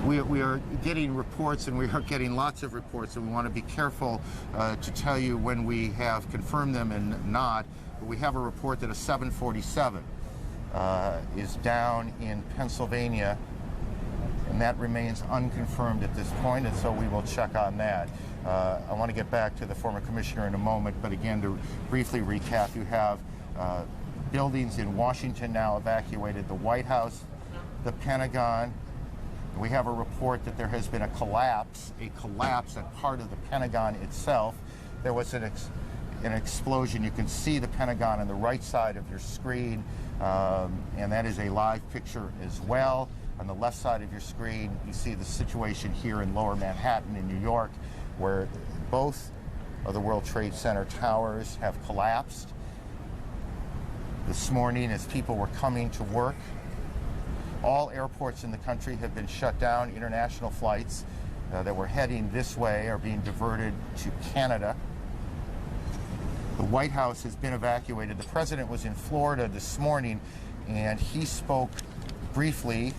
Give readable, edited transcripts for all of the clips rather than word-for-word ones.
We are getting reports, and we are getting lots of reports, and we want to be careful to tell you when we have confirmed them and not. But we have a report that a 747 is down in Pennsylvania, and that remains unconfirmed at this point, and so we will check on that. I want to get back to the former commissioner in a moment, but again, to briefly recap, you have buildings in Washington now evacuated, the White House, the Pentagon. We have a report that there has been a collapse at part of the Pentagon itself. There was an explosion. You can see the Pentagon on the right side of your screen, and that is a live picture as well. On the left side of your screen, you see the situation here in Lower Manhattan in New York, where both of the World Trade Center towers have collapsed. This morning, as people were coming to work, all airports in the country have been shut down. International flights that were heading this way are being diverted to Canada. The White House has been evacuated. The president was in Florida this morning, and he spoke briefly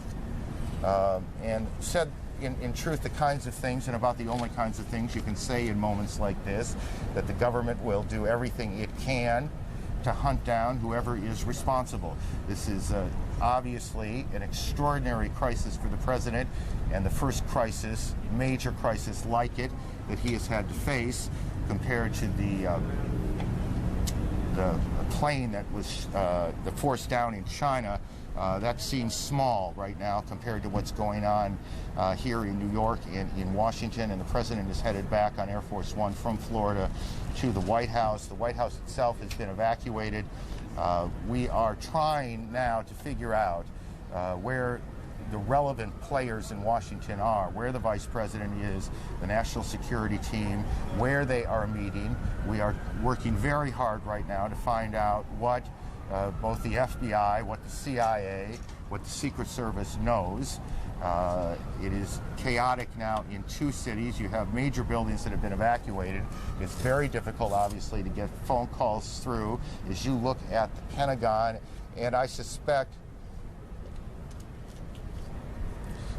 and said, in truth, the kinds of things, and about the only kinds of things you can say in moments like this, that the government will do everything it can to hunt down whoever is responsible. This is obviously an extraordinary crisis for the president, and the first crisis, major crisis like it, that he has had to face, compared to the plane that was the force down in China. That seems small right now compared to what's going on here in New York and in Washington, and the president is headed back on Air Force One from Florida to the White House. The White House itself has been evacuated. We are trying now to figure out where the relevant players in Washington are, where the vice president is, the national security team, where they are meeting. We are working very hard right now to find out what both the FBI, what the CIA, what the Secret Service knows. It is chaotic now in two cities. You have major buildings that have been evacuated. It's very difficult, obviously, to get phone calls through as you look at the Pentagon, and I suspect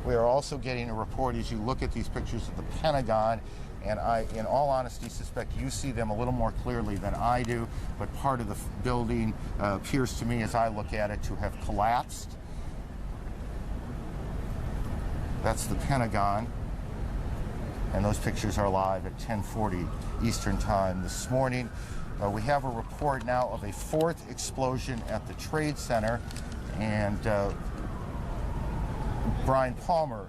we are also getting a report as you look at these pictures of the Pentagon, and I, in all honesty, suspect you see them a little more clearly than I do, but part of the building appears to me, as I look at it, to have collapsed. That's the Pentagon, and those pictures are live at 10:40 Eastern Time this morning. We have a report now of a fourth explosion at the Trade Center, and Brian Palmer,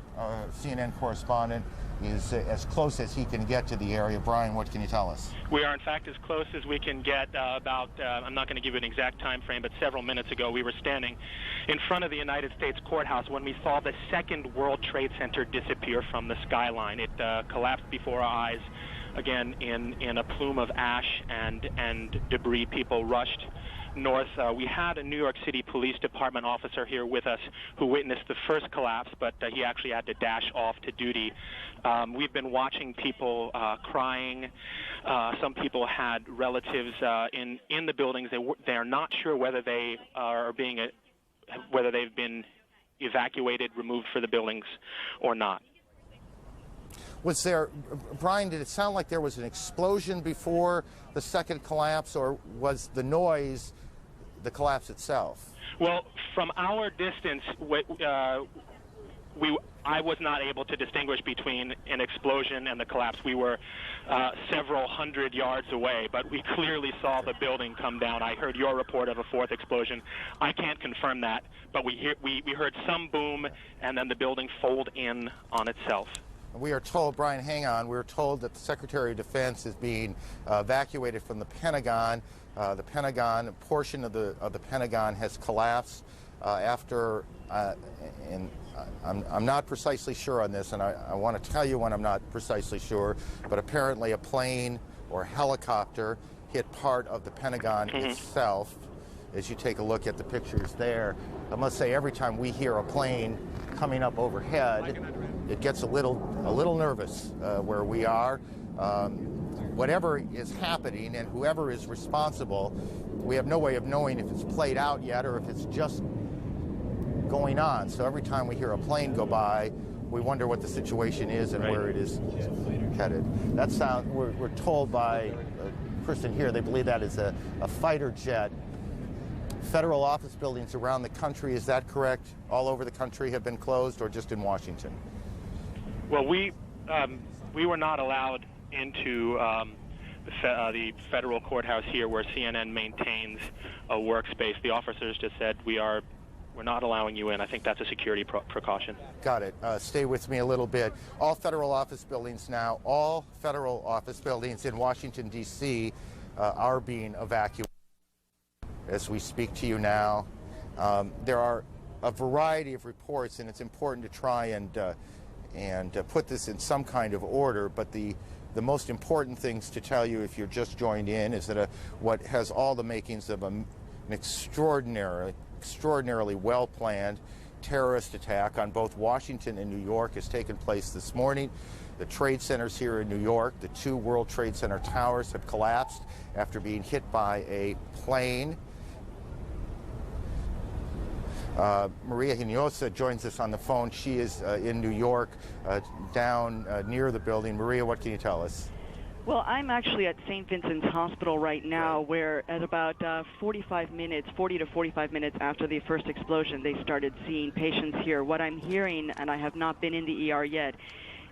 CNN correspondent, is as close as he can get to the area. Brian, what can you tell us? We are, in fact, as close as we can get. I'm not going to give you an exact time frame, but several minutes ago we were standing in front of the United States courthouse when we saw the second World Trade Center disappear from the skyline. It collapsed before our eyes, again, in a plume of ash and debris. People rushed north. We had a New York City Police Department officer here with us who witnessed the first collapse, but he actually had to dash off to duty. We've been watching people crying. Some people had relatives in the buildings. They are not sure whether they are whether they've been evacuated, removed for the buildings, or not. Was there, Brian, did it sound like there was an explosion before the second collapse, or was the noise the collapse itself? Well, from our distance, I was not able to distinguish between an explosion and the collapse. We were several hundred yards away, but we clearly saw the building come down. I heard your report of a fourth explosion. I can't confirm that, but we heard some boom, and then the building fold in on itself. We are told, Brian, hang on, we're told that the Secretary of Defense is being evacuated from the Pentagon. The Pentagon, a portion of the Pentagon has collapsed after, and I'm not precisely sure on this, and I want to tell you when I'm not precisely sure, but apparently a plane or helicopter hit part of the Pentagon itself. As you take a look at the pictures there, I must say every time we hear a plane coming up overhead, it gets a little nervous where we are. Whatever is happening and whoever is responsible, we have no way of knowing if it's played out yet or if it's just going on. So every time we hear a plane go by, we wonder what the situation is and where it is headed. That sound, we're told by a person here, they believe that is a fighter jet. Federal office buildings around the country, is that correct? All over the country have been closed, or just in Washington? Well, we were not allowed into the federal courthouse here, where CNN maintains a workspace. The officers just said, we're not allowing you in. I think that's a security precaution. Got it. Stay with me a little bit. All federal office buildings now, all federal office buildings in Washington, D.C. Are being evacuated as we speak to you now. There are a variety of reports, and it's important to try and put this in some kind of order, but the most important things to tell you if you're just joined in is that what has all the makings of an extraordinarily well-planned terrorist attack on both Washington and New York has taken place this morning. The trade centers here in New York, the 2 World Trade Center towers, have collapsed after being hit by a plane. Maria Hinojosa joins us on the phone. She is in New York, down near the building. Maria, what can you tell us? Well, I'm actually at St. Vincent's Hospital right now, where at about 40 to 45 minutes after the first explosion, they started seeing patients here. What I'm hearing, and I have not been in the ER yet,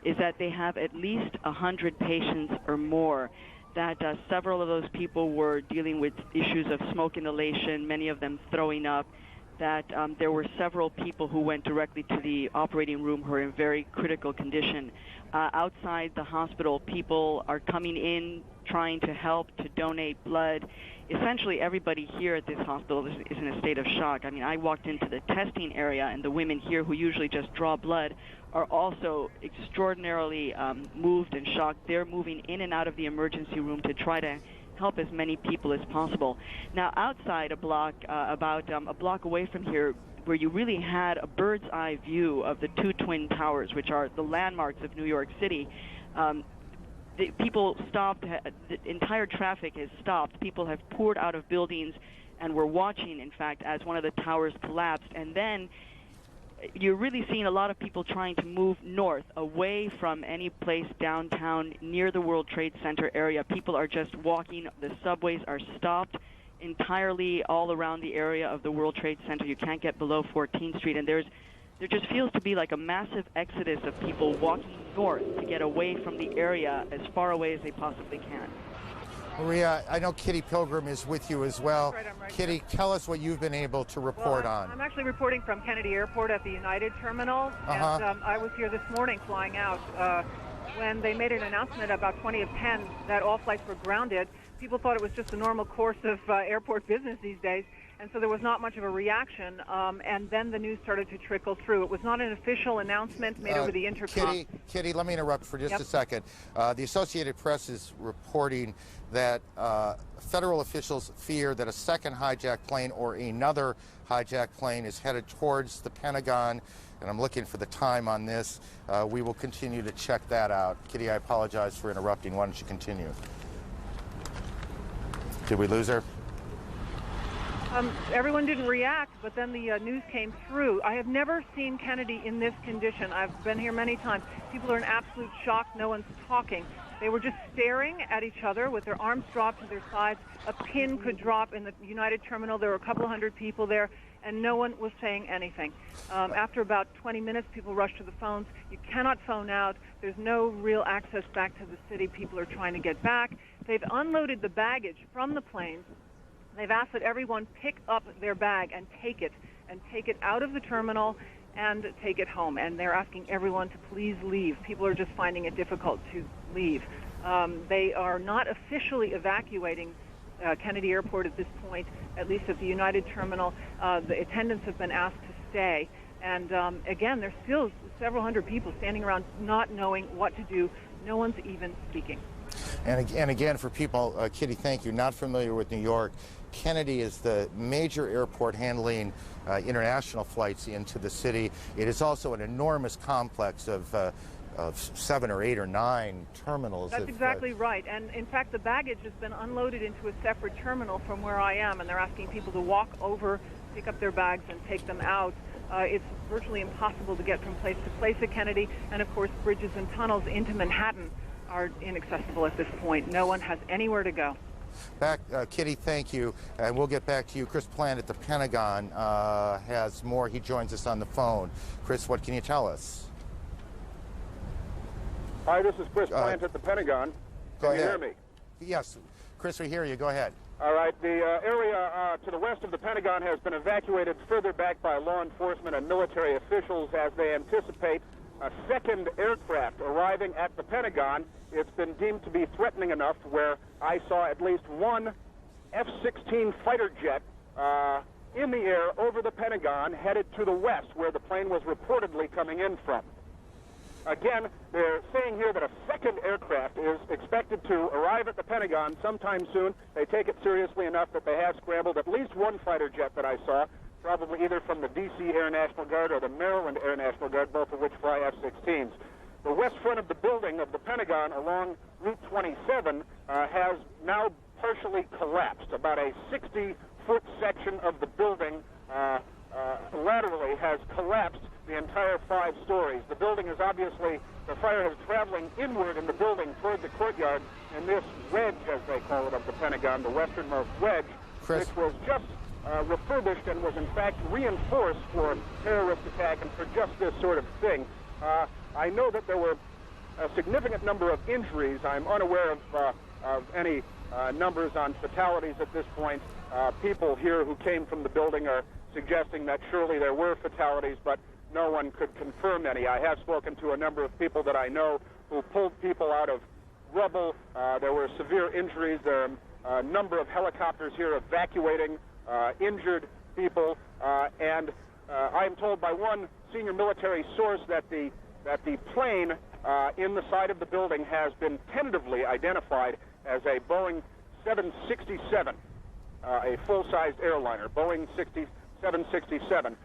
is that they have at least 100 patients or more, that several of those people were dealing with issues of smoke inhalation, many of them throwing up, that there were several people who went directly to the operating room who are in very critical condition. Outside the hospital, people are coming in trying to help, to donate blood. Essentially, everybody here at this hospital is in a state of shock. I mean, I walked into the testing area, and the women here who usually just draw blood are also extraordinarily moved and shocked. They're moving in and out of the emergency room to try to help as many people as possible. Now, outside a block, about a block away from here, where you really had a bird's eye view of the 2 twin towers, which are the landmarks of New York City, the people stopped, the entire traffic has stopped. People have poured out of buildings and were watching, in fact, as one of the towers collapsed. And then you're really seeing a lot of people trying to move north, away from any place downtown near the World Trade Center area. People are just walking. The subways are stopped entirely all around the area of the World Trade Center. You can't get below 14th Street, and there just feels to be like a massive exodus of people walking north to get away from the area as far away as they possibly can. Maria, I know Kitty Pilgrim is with you as well. That's right, I'm right Kitty, here. tell us what you've been able to report on. I'm actually reporting from Kennedy Airport at the United Terminal, and I was here this morning flying out. When they made an announcement about 20 of 10 that all flights were grounded, people thought it was just a normal course of airport business these days, and so there was not much of a reaction, and then the news started to trickle through. It was not an official announcement made over the intercom. Kitty, let me interrupt for just a second. The Associated Press is reporting that federal officials fear that a second hijacked plane or another hijacked plane is headed towards the Pentagon, and I'm looking for the time on this. We will continue to check that out. Kitty, I apologize for interrupting. Why don't you continue? Did we lose her? Everyone didn't react, but then the news came through. I have never seen Kennedy in this condition. I've been here many times. People are in absolute shock. No one's talking. They were just staring at each other with their arms dropped to their sides. A pin could drop in the United Terminal. There were a couple of hundred people there, and no one was saying anything. After about 20 minutes, people rushed to the phones. You cannot phone out. There's no real access back to the city. People are trying to get back. They've unloaded the baggage from the planes. They've asked that everyone pick up their bag and take it out of the terminal and take it home. And they're asking everyone to please leave. People are just finding it difficult to leave. They are not officially evacuating Kennedy Airport at this point, at least at the United Terminal. The attendants have been asked to stay. And again, there's still several hundred people standing around not knowing what to do. No one's even speaking. And again, for people, Kitty, thank you, not familiar with New York, Kennedy is the major airport handling international flights into the city. It is also an enormous complex of 7 or 8 or 9 terminals. That's exactly right. And in fact, the baggage has been unloaded into a separate terminal from where I am, and they're asking people to walk over pick up their bags and take them out. It's virtually impossible to get from place to place at Kennedy, and of course bridges and tunnels into Manhattan are inaccessible at this point. No one has anywhere to go. Kitty, thank you, and we'll get back to you. Chris Plant at the Pentagon has more. He joins us on the phone. Chris, what can you tell us? Hi, this is Chris Plant at the Pentagon. Go ahead. Can you hear me? Yes, Chris, we hear you. Go ahead. All right. The area to the west of the Pentagon has been evacuated further back by law enforcement and military officials as they anticipate a second aircraft arriving at the Pentagon. It's been deemed to be threatening enough where I saw at least one F-16 fighter jet in the air over the Pentagon headed to the west where the plane was reportedly coming in from. Again, they're saying here that a second aircraft is expected to arrive at the Pentagon sometime soon. They take it seriously enough that they have scrambled at least one fighter jet that I saw, probably either from the D.C. Air National Guard or the Maryland Air National Guard, both of which fly F-16s. The west front of the building of the Pentagon along Route 27 has now partially collapsed. About a 60-foot section of the building laterally has collapsed the entire 5 stories. The building is obviously, the fire is traveling inward in the building toward the courtyard, and this wedge, as they call it, of the Pentagon, the westernmost wedge, which was just refurbished and was in fact reinforced for terrorist attack and for just this sort of thing. I know that there were a significant number of injuries. I'm unaware of any numbers on fatalities at this point. People here who came from the building are suggesting that surely there were fatalities, but no one could confirm any. I have spoken to a number of people that I know who pulled people out of rubble. There were severe injuries. There are a number of helicopters here evacuating injured people, and I am told by one senior military source that the plane in the side of the building has been tentatively identified as a Boeing 767, a full-sized airliner, Boeing 767.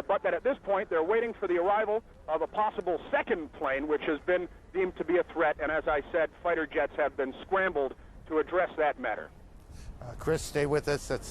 But that at this point they're waiting for the arrival of a possible second plane, which has been deemed to be a threat, and as I said, fighter jets have been scrambled to address that matter. Chris, stay with us. That's